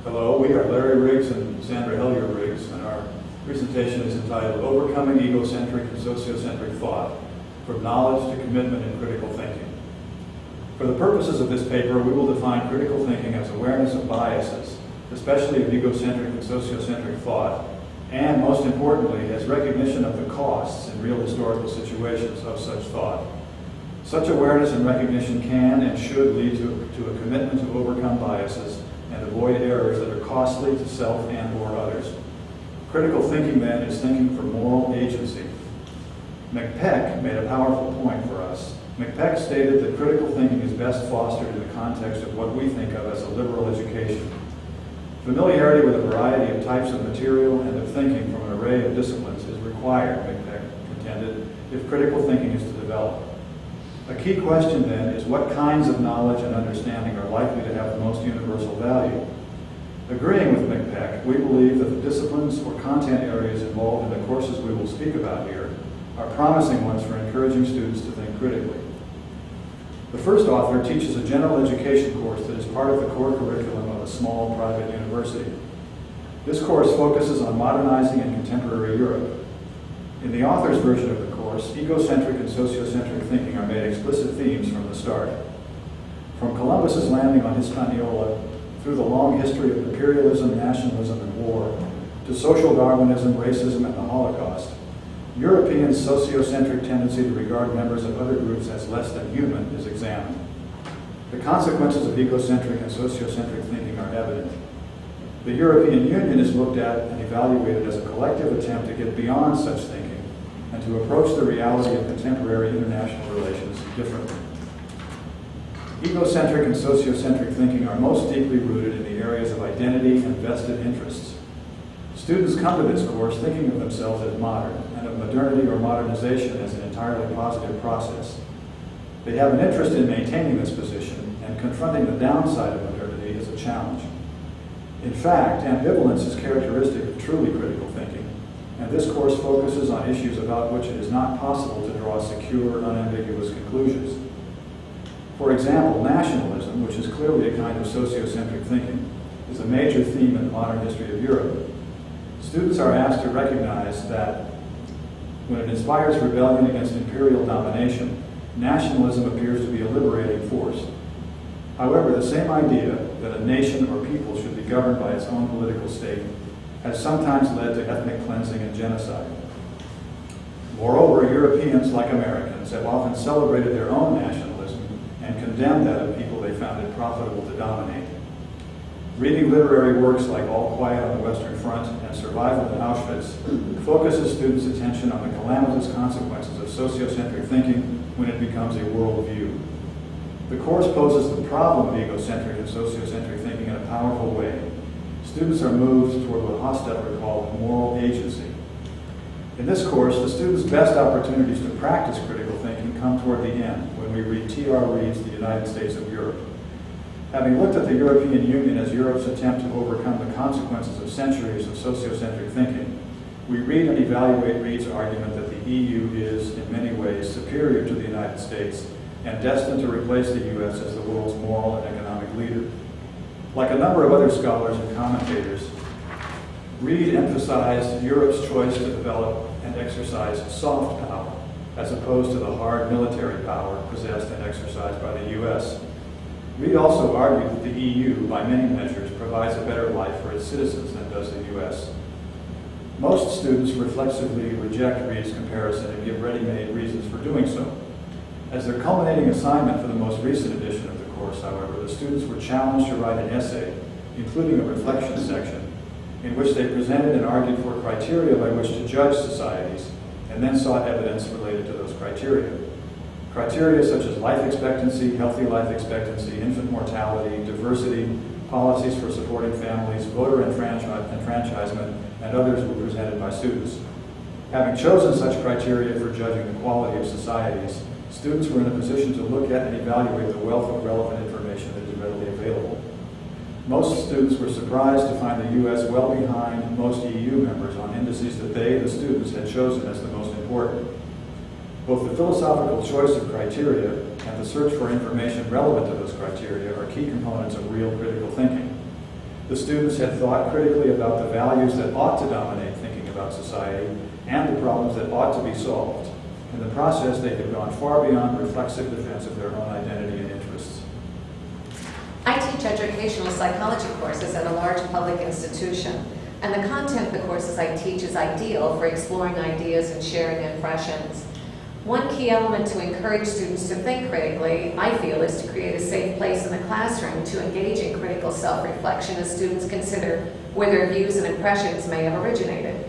Hello, we are Hellyer-Riggs and Sandra Hellyer-Riggs, and our presentation is entitled Overcoming Egocentric and Sociocentric Thought, From Knowledge to Commitment in Critical Thinking. For the purposes of this paper, we will define critical thinking as awareness of biases, especially of egocentric and sociocentric thought, and most importantly, as recognition of the costs in real historical situations of such thought. Such awareness and recognition can and should lead to a commitment to overcome biases and avoid errors that are costly to self and/or others. Critical thinking, then, is thinking for moral agency. McPeck made a powerful point for us. McPeck stated that critical thinking is best fostered in the context of what we think of as a liberal education. Familiarity with a variety of types of material and of thinking from an array of disciplines is required, McPeck contended, if critical thinking is to develop. A key question, then, is what kinds of knowledge and understanding are likely to have the most universal value? Agreeing with McPeck, we believe that the disciplines or content areas involved in the courses we will speak about here are promising ones for encouraging students to think critically. The first author teaches a general education course that is part of the core curriculum of a small private university. This course focuses on modernizing in contemporary Europe. In the author's version of the course, egocentric and sociocentric thinking are made explicit themes from the start. From Columbus's landing on Hispaniola, through the long history of imperialism, nationalism, and war, to social Darwinism, racism, and the Holocaust, European sociocentric tendency to regard members of other groups as less than human is examined. The consequences of egocentric and sociocentric thinking are evident. The European Union is looked at and evaluated as a collective attempt to get beyond such thinking and to approach the reality of contemporary international relations differently. Egocentric and sociocentric thinking are most deeply rooted in the areas of identity and vested interests. Students come to this course thinking of themselves as modern and of modernity or modernization as an entirely positive process. They have an interest in maintaining this position, and confronting the downside of modernity is a challenge. In fact, ambivalence is characteristic of truly critical thinking, and this course focuses on issues about which it is not possible to draw secure, unambiguous conclusions. For example, nationalism, which is clearly a kind of sociocentric thinking, is a major theme in the modern history of Europe. Students are asked to recognize that when it inspires rebellion against imperial domination, nationalism appears to be a liberating force. However, the same idea that a nation or people should be governed by its own political state has sometimes led to ethnic cleansing and genocide. Moreover, Europeans, like Americans, have often celebrated their own nationalism and condemned that of people they found it profitable to dominate. Reading literary works like All Quiet on the Western Front and Survival in Auschwitz focuses students' attention on the calamitous consequences of sociocentric thinking when it becomes a worldview. The course poses the problem of egocentric and sociocentric thinking in a powerful way. Students are moved toward what Hofstadter called moral agency. In this course, the students' best opportunities to practice critical thinking come toward the end, when we read T.R. Reid's The United States of Europe. Having looked at the European Union as Europe's attempt to overcome the consequences of centuries of sociocentric thinking, we read and evaluate Reid's argument that the EU is, in many ways, superior to the United States and destined to replace the U.S. as the world's moral and economic leader. Like a number of other scholars and commentators, Reid emphasized Europe's choice to develop and exercise soft power, as opposed to the hard military power possessed and exercised by the U.S. Reid also argued that the EU, by many measures, provides a better life for its citizens than does the U.S. Most students reflexively reject Reid's comparison and give ready-made reasons for doing so. As their culminating assignment for the most recent edition of the course, however, the students were challenged to write an essay, including a reflection section, in which they presented and argued for criteria by which to judge societies, and then sought evidence related to those criteria. Criteria such as life expectancy, healthy life expectancy, infant mortality, diversity, policies for supporting families, voter enfranchisement, and others were presented by students. Having chosen such criteria for judging the quality of societies, students were in a position to look at and evaluate the wealth of relevant information that is readily available. Most students were surprised to find the U.S. well behind most EU members on indices that they, the students, had chosen as the most important. Both the philosophical choice of criteria and the search for information relevant to those criteria are key components of real critical thinking. The students had thought critically about the values that ought to dominate thinking about society and the problems that ought to be solved. In the process, they had gone far beyond reflexive defense of their own identity and interests. I teach educational psychology courses at a large public institution, and the content of the courses I teach is ideal for exploring ideas and sharing impressions. One key element to encourage students to think critically, I feel, is to create a safe place in the classroom to engage in critical self-reflection as students consider where their views and impressions may have originated.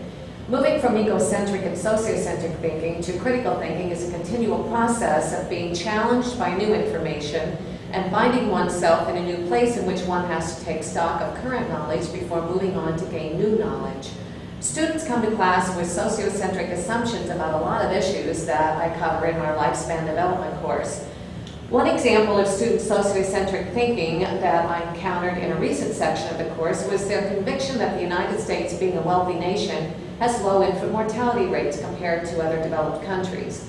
Moving from egocentric and sociocentric thinking to critical thinking is a continual process of being challenged by new information and finding oneself in a new place in which one has to take stock of current knowledge before moving on to gain new knowledge. Students come to class with sociocentric assumptions about a lot of issues that I cover in our lifespan development course. One example of student sociocentric thinking that I encountered in a recent section of the course was their conviction that the United States, being a wealthy nation, has low infant mortality rates compared to other developed countries.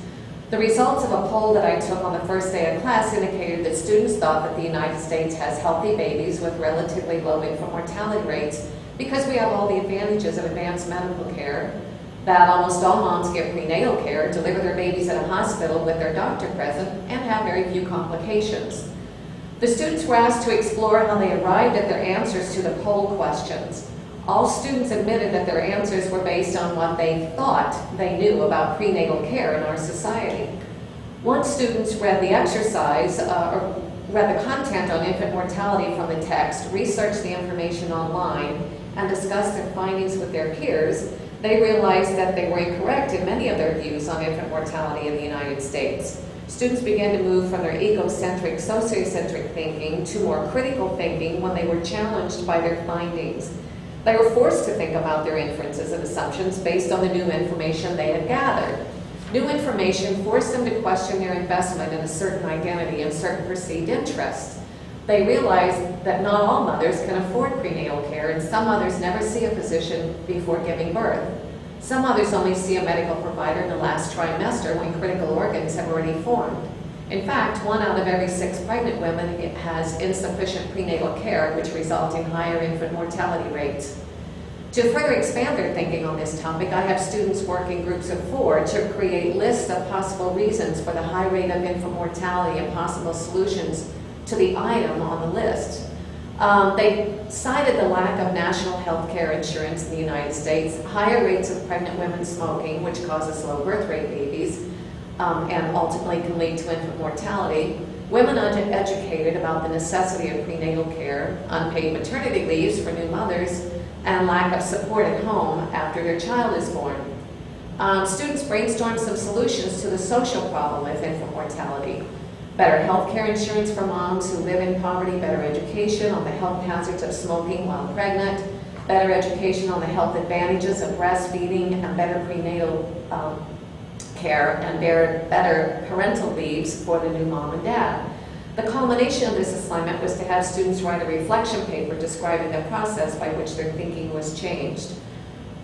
The results of a poll that I took on the first day of class indicated that students thought that the United States has healthy babies with relatively low infant mortality rates because we have all the advantages of advanced medical care, that almost all moms get prenatal care, deliver their babies at a hospital with their doctor present, and have very few complications. The students were asked to explore how they arrived at their answers to the poll questions. All students admitted that their answers were based on what they thought they knew about prenatal care in our society. Once students read the exercise, or read the content on infant mortality from the text, researched the information online, and discussed their findings with their peers, they realized that they were incorrect in many of their views on infant mortality in the United States. Students began to move from their egocentric, sociocentric thinking to more critical thinking when they were challenged by their findings. They were forced to think about their inferences and assumptions based on the new information they had gathered. New information forced them to question their investment in a certain identity and certain perceived interests. They realized that not all mothers can afford prenatal care, and some mothers never see a physician before giving birth. Some mothers only see a medical provider in the last trimester when critical organs have already formed. In fact, 1 out of every 6 pregnant women has insufficient prenatal care, which results in higher infant mortality rates. To further expand their thinking on this topic, I have students work in groups of 4 to create lists of possible reasons for the high rate of infant mortality and possible solutions to the item on the list. They cited the lack of national health care insurance in the United States, higher rates of pregnant women smoking, which causes low birth rate babies, and ultimately can lead to infant mortality, women uneducated about the necessity of prenatal care, unpaid maternity leaves for new mothers, and lack of support at home after their child is born. Students brainstormed some solutions to the social problem of infant mortality. Better health care insurance for moms who live in poverty, better education on the health hazards of smoking while pregnant, better education on the health advantages of breastfeeding, and better prenatal care, and better parental leaves for the new mom and dad. The culmination of this assignment was to have students write a reflection paper describing the process by which their thinking was changed.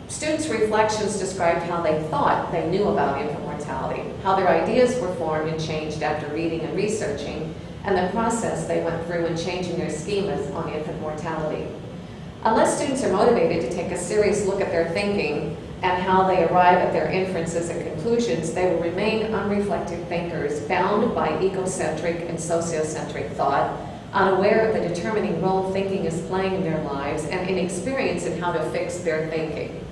Students' reflections described how they thought they knew about infant mortality, how their ideas were formed and changed after reading and researching, and the process they went through in changing their schemas on infant mortality. Unless students are motivated to take a serious look at their thinking and how they arrive at their inferences and conclusions, they will remain unreflective thinkers, bound by egocentric and sociocentric thought, unaware of the determining role thinking is playing in their lives, and inexperienced in how to fix their thinking.